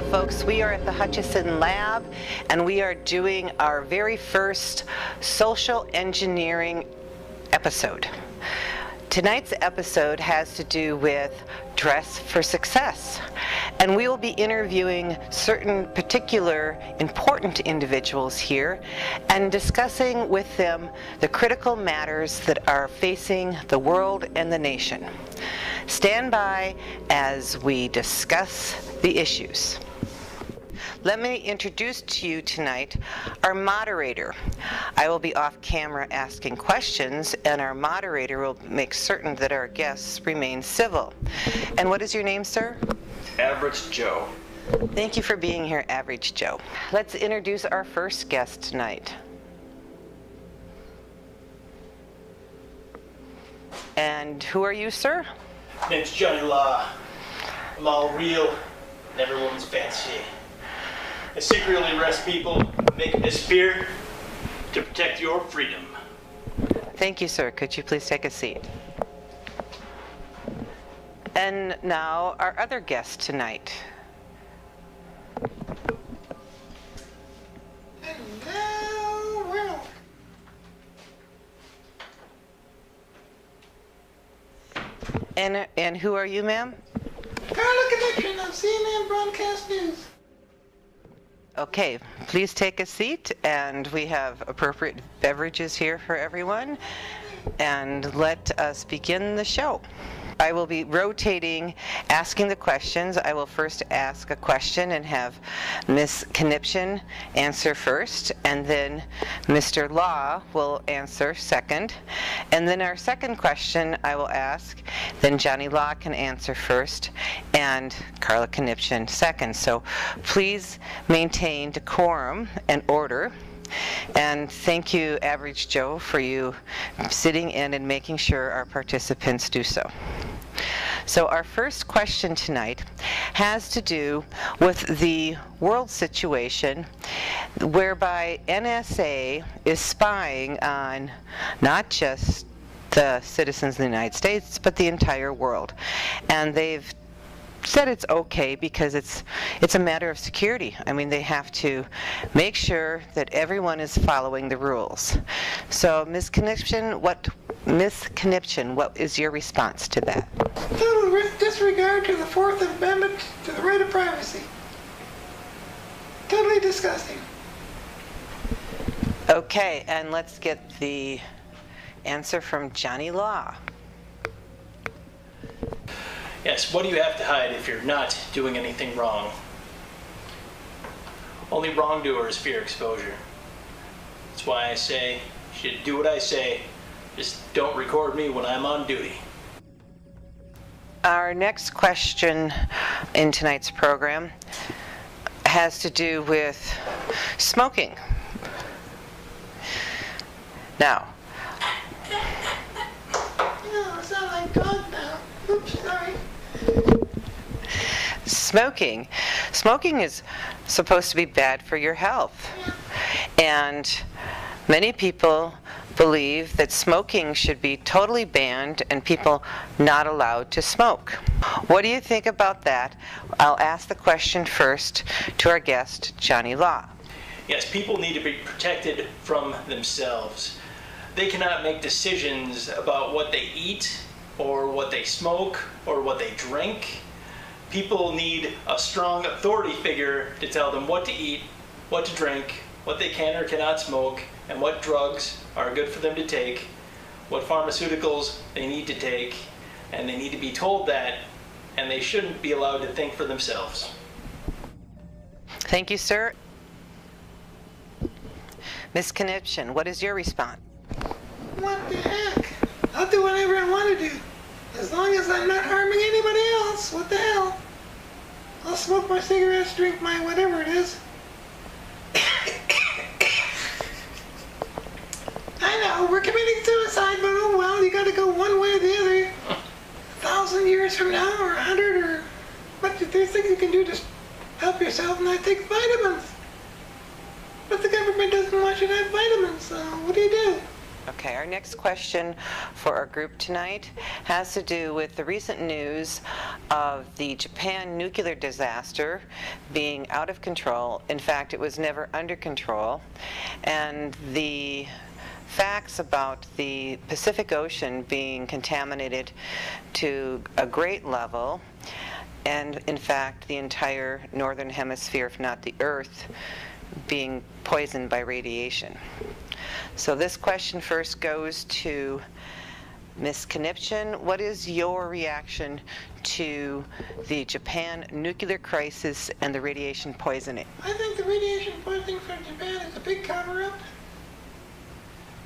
folks. We are at the Hutchison Lab, and we are doing our very first social engineering episode. Tonight's episode has to do with dress for success, and we will be interviewing certain particular important individuals here and discussing with them the critical matters that are facing the world and the nation. Stand by as we discuss the issues. Let me introduce to you tonight our moderator. I will be off camera asking questions, and our moderator will make certain that our guests remain civil. And what is your name, sir? Average Joe. Thank you for being here, Average Joe. Let's introduce our first guest tonight. And who are you, sir? Name's Johnny Law. I'm all real and everyone's fancy. I secretly arrest people, make them disappear to protect your freedom. Thank you, sir. Could you please take a seat? And now our other guest tonight. Hello, world. And who are you, ma'am? Karla Kniption of CNN Broadcast News. Okay, please take a seat, and we have appropriate beverages here for everyone, and let us begin the show. I will be rotating, asking the questions. I will first ask a question and have Ms. Kniption answer first, and then Mr. Law will answer second. And then our second question I will ask, then Johnny Law can answer first, and Karla Kniption second. So please maintain decorum and order. And thank you, Average Joe, for you sitting in and making sure our participants do so. So our first question tonight has to do with the world situation whereby NSA is spying on not just the citizens of the United States, but the entire world. And they've said it's okay because it's a matter of security. I mean, they have to make sure that everyone is following the rules. So, Ms. Kniption, what is your response to that? Total disregard to the Fourth Amendment to the right of privacy. Totally disgusting. Okay, and let's get the answer from Johnny Law. Yes, what do you have to hide if you're not doing anything wrong? Only wrongdoers fear exposure. That's why I say, you should do what I say, just don't record me when I'm on duty. Our next question in tonight's program has to do with smoking. Now, I sound like God now. Oops, sorry. Smoking is supposed to be bad for your health. And many people believe that smoking should be totally banned and people not allowed to smoke. What do you think about that? I'll ask the question first to our guest, Johnny Law. Yes, people need to be protected from themselves. They cannot make decisions about what they eat or what they smoke or what they drink. People need a strong authority figure to tell them what to eat, what to drink, what they can or cannot smoke, and what drugs are good for them to take, what pharmaceuticals they need to take, and they need to be told that, and they shouldn't be allowed to think for themselves. Thank you, sir. Ms. Kniption, what is your response? What the heck? I'll do whatever I want to do. As long as I'm not harming anybody else. What the hell? I'll smoke my cigarettes, drink my whatever it is. I know, we're committing suicide, but oh well, you gotta go one way or the other. 1,000 years from now, or 100, or what? There's things you can do to help yourself, and I take vitamins. But the government doesn't want you to have vitamins, so what do you do? Okay, our next question for our group tonight has to do with the recent news of the Japan nuclear disaster being out of control. In fact, it was never under control. And the facts about the Pacific Ocean being contaminated to a great level, and in fact, the entire northern hemisphere, if not the Earth, being poisoned by radiation. So this question first goes to Ms. Kniption. What is your reaction to the Japan nuclear crisis and the radiation poisoning? I think the radiation poisoning from Japan is a big cover-up.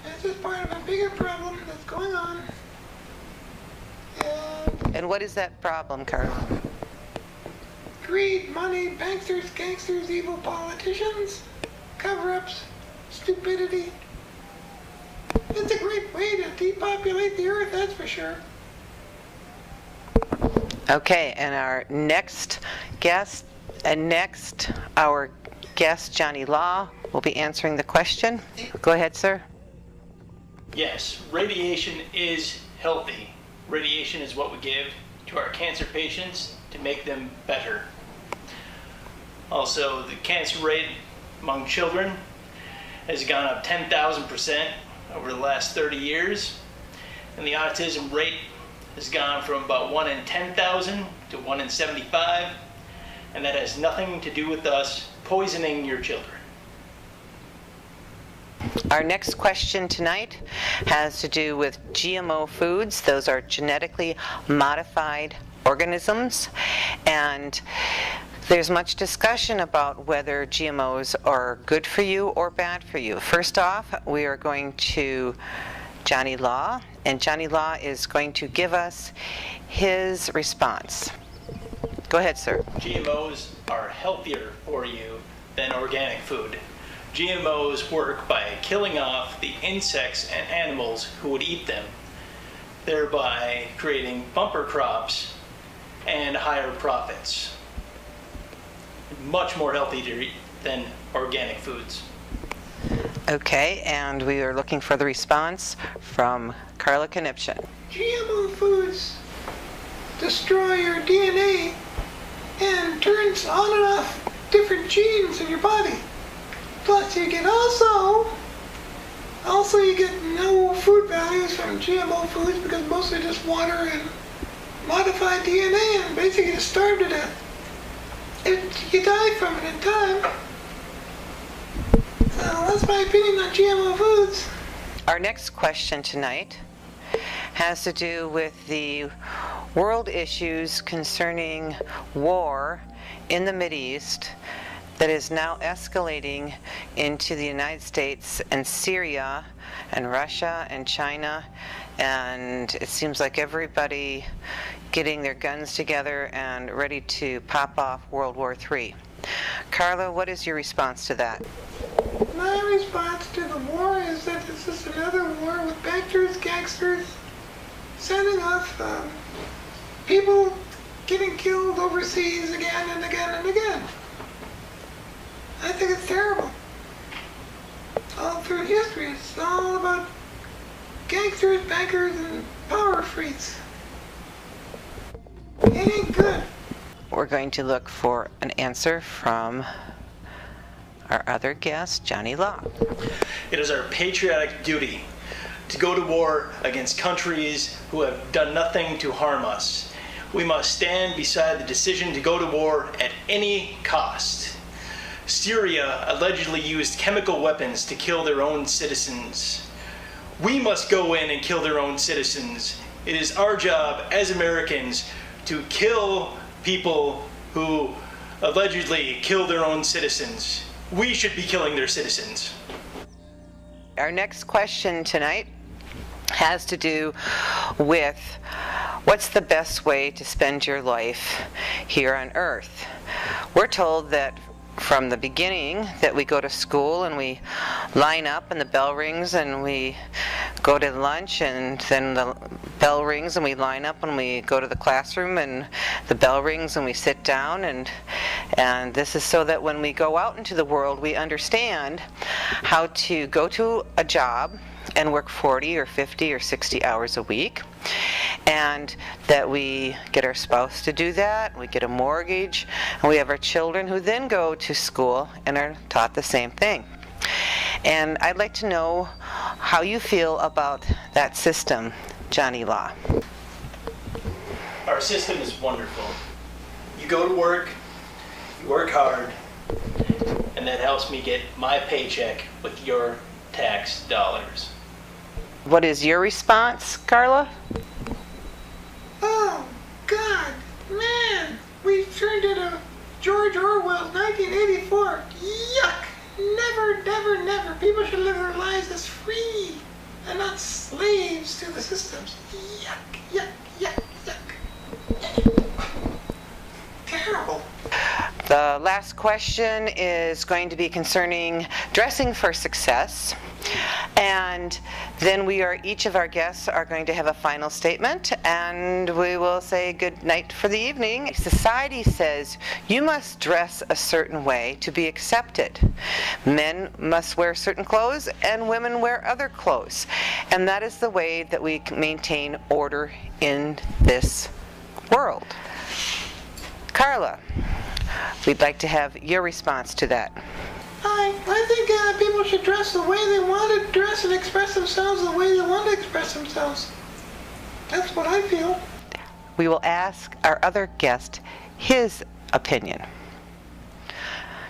It's just part of a bigger problem that's going on. And what is that problem, Karla? Greed, money, banksters, gangsters, evil politicians, cover-ups, stupidity. It's a great way to depopulate the earth, that's for sure. Okay, and our next guest, our guest, Johnny Law, will be answering the question. Go ahead, sir. Yes, radiation is healthy. Radiation is what we give to our cancer patients to make them better. Also, the cancer rate among children has gone up 10,000% over the last 30 years, and the autism rate has gone from about 1 in 10,000 to 1 in 75, and that has nothing to do with us poisoning your children. Our next question tonight has to do with GMO foods. Those are genetically modified organisms, and there's much discussion about whether GMOs are good for you or bad for you. First off, we are going to Johnny Law, and Johnny Law is going to give us his response. Go ahead, sir. GMOs are healthier for you than organic food. GMOs work by killing off the insects and animals who would eat them, thereby creating bumper crops and higher profits. Much more healthy to eat than organic foods. Okay, and we are looking for the response from Karla Kniption. GMO foods destroy your DNA and turns on and off different genes in your body. Plus you get also you get no food values from GMO foods because mostly just water and modified DNA and basically you starve to death. You die from it in time. So that's my opinion on GMO foods. Our next question tonight has to do with the world issues concerning war in the Mideast that is now escalating into the United States and Syria and Russia and China, and it seems like everybody getting their guns together and ready to pop off World War III. Karla, what is your response to that? My response to the war is that this is another war with bankers, gangsters, sending off people getting killed overseas again and again and again. I think it's terrible. All through history, it's all about gangsters, bankers, and power freaks. It ain't good. We're going to look for an answer from our other guest, Johnny Law. It is our patriotic duty to go to war against countries who have done nothing to harm us. We must stand beside the decision to go to war at any cost. Syria allegedly used chemical weapons to kill their own citizens. We must go in and kill their own citizens. It is our job as Americans to kill people who allegedly kill their own citizens. We should be killing their citizens. Our next question tonight has to do with what's the best way to spend your life here on Earth. We're told that from the beginning that we go to school and we line up and the bell rings and we go to lunch and then the bell rings and we line up and we go to the classroom and the bell rings and we sit down, and this is so that when we go out into the world we understand how to go to a job and work 40 or 50 or 60 hours a week, and that we get our spouse to do that, we get a mortgage, and we have our children who then go to school and are taught the same thing. And I'd like to know how you feel about that system, Johnny Law. Our system is wonderful. You go to work, you work hard, and that helps me get my paycheck with your tax dollars. What is your response, Karla? Oh, God, man, we've turned into George Orwell's 1984. Yuck! Never, never, never. People should live their lives as free and not slaves to the systems. Yuck, yuck, yuck, yuck. Terrible. The last question is going to be concerning dressing for success. And then each of our guests are going to have a final statement, and we will say good night for the evening. Society says you must dress a certain way to be accepted. Men must wear certain clothes and women wear other clothes. And that is the way that we maintain order in this world. Karla, we'd like to have your response to that. I think people should dress the way they want to dress and express themselves the way they want to express themselves. That's what I feel. We will ask our other guest his opinion.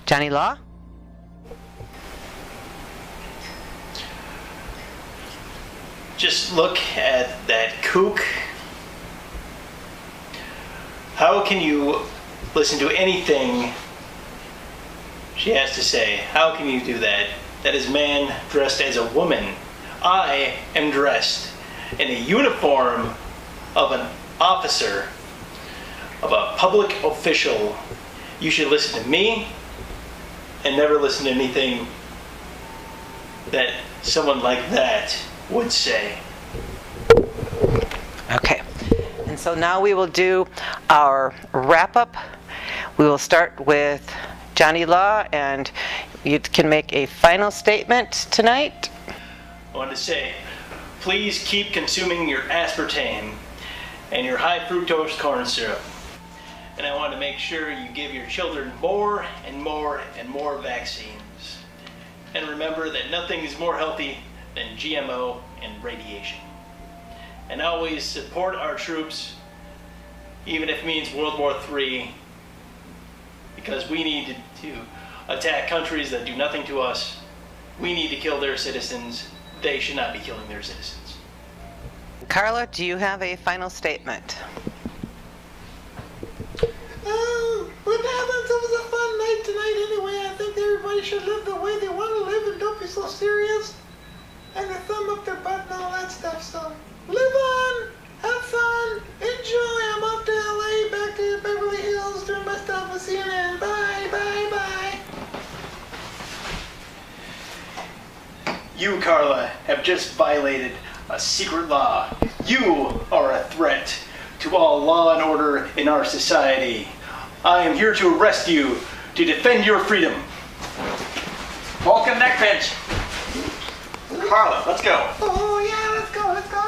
Johnny Law? Just look at that kook. How can you listen to anything she has to say? How can you do that? That is man dressed as a woman. I am dressed in a uniform of an officer, of a public official. You should listen to me and never listen to anything that someone like that would say. Okay. And so now we will do our wrap-up. We will start with Johnny Law, and you can make a final statement tonight. I wanted to say, please keep consuming your aspartame and your high fructose corn syrup. And I want to make sure you give your children more and more and more vaccines. And remember that nothing is more healthy than GMO and radiation. And always support our troops, even if it means World War III, because we need to attack countries that do nothing to us. We need to kill their citizens. They should not be killing their citizens. Karla, do you have a final statement? What happens? It was a fun night tonight anyway. I think everybody should live the way they want to live and don't be so serious. And a thumb up their butt and all that stuff. So live on, have fun, enjoy. I'm off to LA, back to Beverly Hills, doing my stuff with CNN. Bye, bye, bye. You, Karla, have just violated a secret law. You are a threat to all law and order in our society. I am here to arrest you to defend your freedom. Vulcan neck pinch. Karla, let's go. Oh, yeah, let's go, let's go.